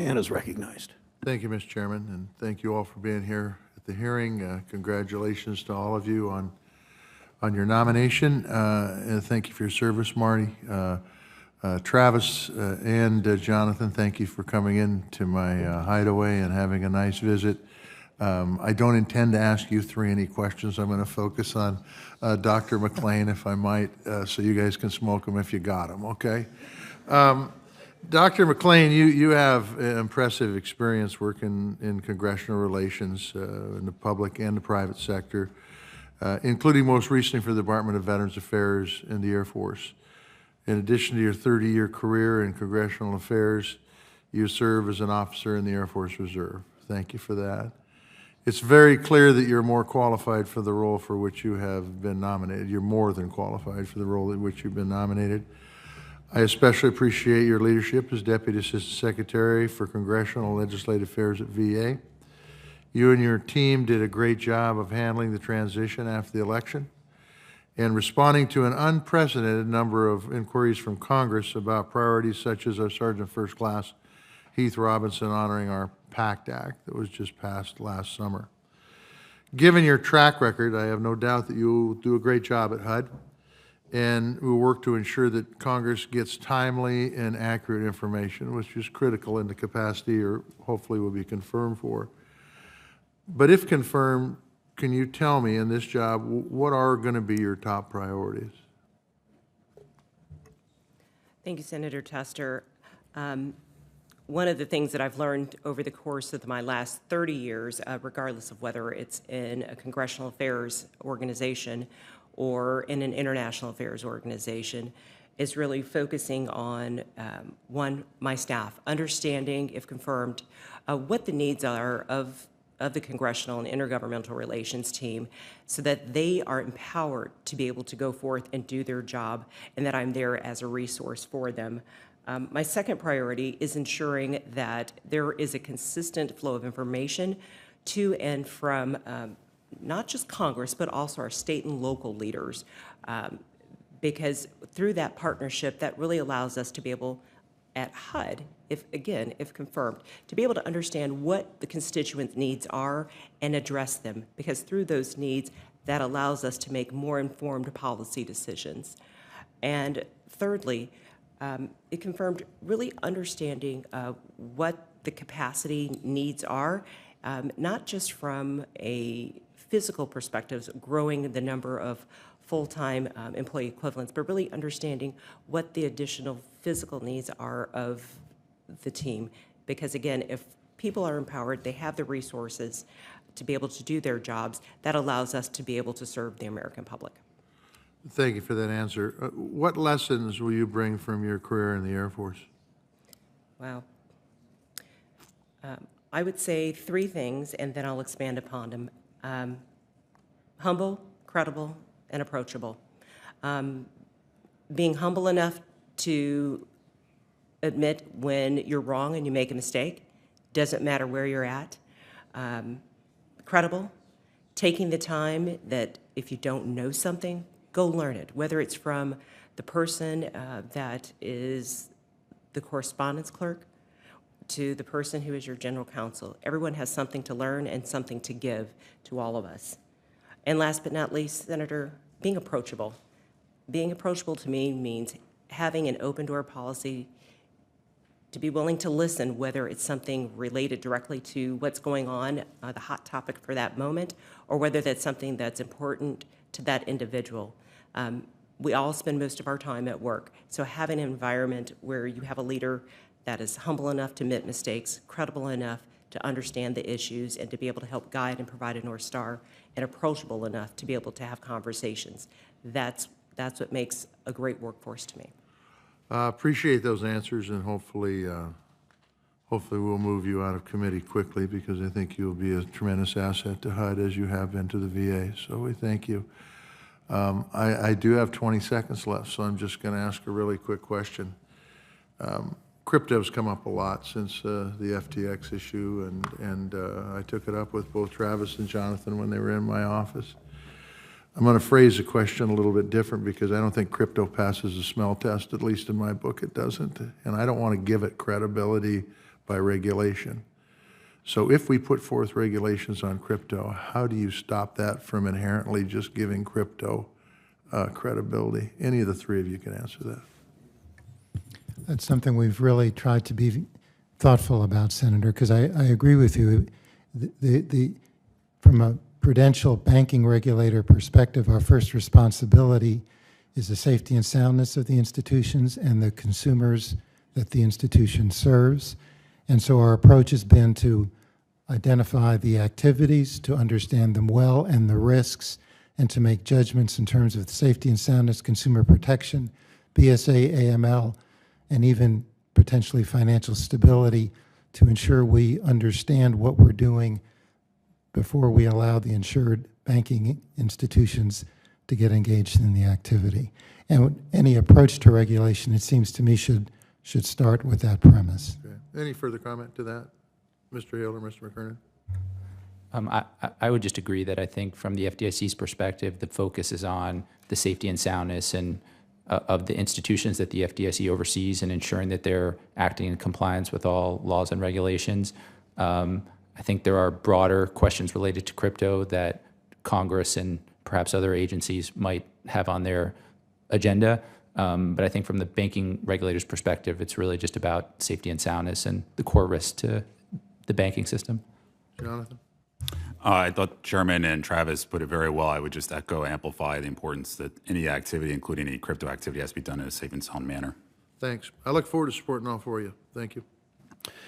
And is recognized. Thank you, Mr. Chairman, and thank you all for being here at the hearing. Congratulations to all of you on your nomination, and thank you for your service, Marty. Travis and Jonathan, thank you for coming in to my hideaway and having a nice visit. I don't intend to ask you three any questions. I'm going to focus on Dr. McLean, if I might, so you guys can smoke them if you got them, okay? Dr. McLean, you have impressive experience working in congressional relations in the public and the private sector, including most recently for the Department of Veterans Affairs and the Air Force. In addition to your 30-year career in congressional affairs, you serve as an officer in the Air Force Reserve. Thank you for that. It's very clear that you're more qualified for the role for which you have been nominated. You're more than qualified for the role in which you've been nominated. I especially appreciate your leadership as Deputy Assistant Secretary for Congressional and Legislative Affairs at VA. You and your team did a great job of handling the transition after the election and responding to an unprecedented number of inquiries from Congress about priorities such as our Sergeant First Class Heath Robinson honoring our PACT Act that was just passed last summer. Given your track record, I have no doubt that you will do a great job at HUD, and we'll work to ensure that Congress gets timely and accurate information, which is critical in the capacity or hopefully will be confirmed for. But if confirmed, can you tell me in this job, what are going to be your top priorities? Thank you, Senator Tester. One of the things that I've learned over the course of my last 30 years, regardless of whether it's in a congressional affairs organization or in an international affairs organization, is really focusing on, one, my staff, understanding, if confirmed, what the needs are of the congressional and intergovernmental relations team so that they are empowered to be able to go forth and do their job, and that I'm there as a resource for them. My second priority is ensuring that there is a consistent flow of information to and from not just Congress, but also our state and local leaders, because through that partnership, that really allows us to be able, at HUD, if confirmed, to be able to understand what the constituents' needs are and address them, because through those needs, that allows us to make more informed policy decisions. And thirdly, it confirmed really understanding what the capacity needs are, not just from a physical perspective, growing the number of full-time employee equivalents, but really understanding what the additional physical needs are of the team. Because again, if people are empowered, they have the resources to be able to do their jobs, that allows us to be able to serve the American public. Thank you for that answer. What lessons will you bring from your career in the Air Force? Wow. I would say three things, and then I'll expand upon them. Humble, credible, and approachable. Being humble enough to admit when you're wrong and you make a mistake, doesn't matter where you're at. Credible, taking the time that if you don't know something, go learn it, whether it's from the person that is the correspondence clerk to the person who is your general counsel. Everyone has something to learn and something to give to all of us. And last but not least, Senator, being approachable. Being approachable to me means having an open door policy, to be willing to listen, whether it's something related directly to what's going on, the hot topic for that moment, or whether that's something that's important to that individual. We all spend most of our time at work, so having an environment where you have a leader that is humble enough to admit mistakes, credible enough to understand the issues, and to be able to help guide and provide a North Star, and approachable enough to be able to have conversations. That's what makes a great workforce to me. Appreciate those answers, and hopefully we'll move you out of committee quickly, because I think you'll be a tremendous asset to HUD as you have been to the VA. So we thank you. I do have 20 seconds left, so I'm just going to ask a really quick question. Crypto's come up a lot since the FTX issue, and I took it up with both Travis and Jonathan when they were in my office. I'm going to phrase the question a little bit different, because I don't think crypto passes the smell test, at least in my book it doesn't, and I don't want to give it credibility by regulation. So if we put forth regulations on crypto, how do you stop that from inherently just giving crypto credibility? Any of the three of you can answer that. That's something we've really tried to be thoughtful about, Senator, because I agree with you. From a prudential banking regulator perspective, our first responsibility is the safety and soundness of the institutions and the consumers that the institution serves. And so our approach has been to identify the activities, to understand them well and the risks, and to make judgments in terms of safety and soundness, consumer protection, BSA, AML, and even potentially financial stability to ensure we understand what we're doing before we allow the insured banking institutions to get engaged in the activity. And any approach to regulation, it seems to me, should start with that premise. Okay. Any further comment to that? Mr. Hill or Mr. McKernan? I would just agree that I think from the FDIC's perspective, the focus is on the safety and soundness and of the institutions that the FDIC oversees and ensuring that they're acting in compliance with all laws and regulations. I think there are broader questions related to crypto that Congress and perhaps other agencies might have on their agenda. But I think from the banking regulator's perspective, it's really just about safety and soundness and the core risks to the banking system. Jonathan? I thought Chairman and Travis put it very well. I would just echo, amplify the importance that any activity, including any crypto activity, has to be done in a safe and sound manner. Thanks. I look forward to supporting all four of you. Thank you.